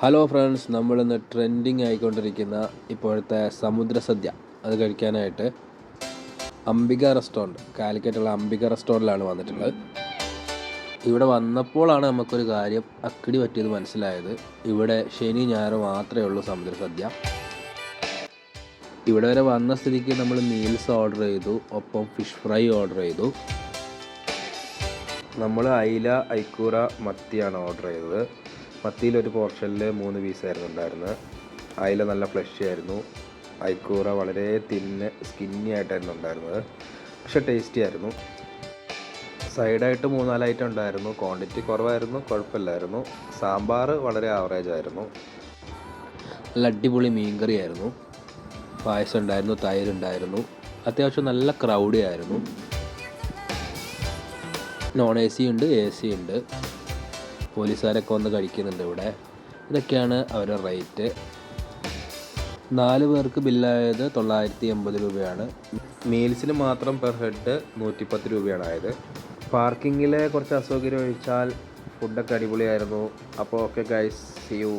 Hello friends, നമ്മളിന്ന് trending ആയിക്കൊണ്ടിരിക്കുന്ന ഇപ്പോഴത്തെ സമുദ്ര സദ്യ അത് കഴിക്കാനായിട്ട് അംബിക റെസ്റ്റോറൻറ്റ്, കാലിക്കറ്റുള്ള അംബിക റെസ്റ്റോറൻറ്റിലാണ് വന്നിട്ടുള്ളത്. ഇവിടെ വന്നപ്പോഴാണ് നമുക്കൊരു കാര്യം അക്കിടി പറ്റിയത് മനസ്സിലായത്. ഇവിടെ ശനി ഞായർ മാത്രമേ ഉള്ളൂ സമുദ്ര സദ്യ. ഇവിടെ വരെ വന്ന സ്ഥിതിക്ക് നമ്മൾ മീൽസ് ഓർഡർ ചെയ്തു, ഒപ്പം ഫിഷ് ഫ്രൈ ഓർഡർ ചെയ്തു. നമ്മൾ അയില, ഐക്കൂറ, മത്തിയാണ് ഓർഡർ ചെയ്തത്. മത്തിയിലൊരു പോർഷനിൽ 3 പീസായിരുന്നു ഉണ്ടായിരുന്നത്. അയില നല്ല ഫ്ലഷി ആയിരുന്നു. ഐക്കൂറ വളരെ സ്കിന്നി ആയിട്ടായിരുന്നു ഉണ്ടായിരുന്നത്, പക്ഷെ ടേസ്റ്റി ആയിരുന്നു. സൈഡായിട്ട് 3-4 ഐറ്റം ഉണ്ടായിരുന്നു. ക്വാണ്ടിറ്റി കുറവായിരുന്നു, കുഴപ്പമില്ലായിരുന്നു. സാമ്പാർ വളരെ ആവറേജ് ആയിരുന്നു. നല്ല അടിപൊളി മീൻകറി ആയിരുന്നു. പായസം ഉണ്ടായിരുന്നു, തൈരുണ്ടായിരുന്നു. അത്യാവശ്യം നല്ല ക്രൗഡി ആയിരുന്നു. നോൺ എ സി ഉണ്ട്, എ സി ഉണ്ട്. പോലീസുകാരൊക്കെ വന്ന് കഴിക്കുന്നുണ്ട് ഇവിടെ. ഇതൊക്കെയാണ് അവരുടെ റേറ്റ്. 4 പേർക്ക് ബില്ലായത് 980 രൂപയാണ്. മീൽസിന് മാത്രം പെർ ഹെഡ് 110 രൂപയാണ് ആയത്. പാർക്കിങ്ങിലെ കുറച്ച് അസൗകര്യം ഒഴിച്ചാൽ ഫുഡൊക്കെ അടിപൊളിയായിരുന്നു. അപ്പോൾ ഓക്കെ ഗൈസ്, സീ യു.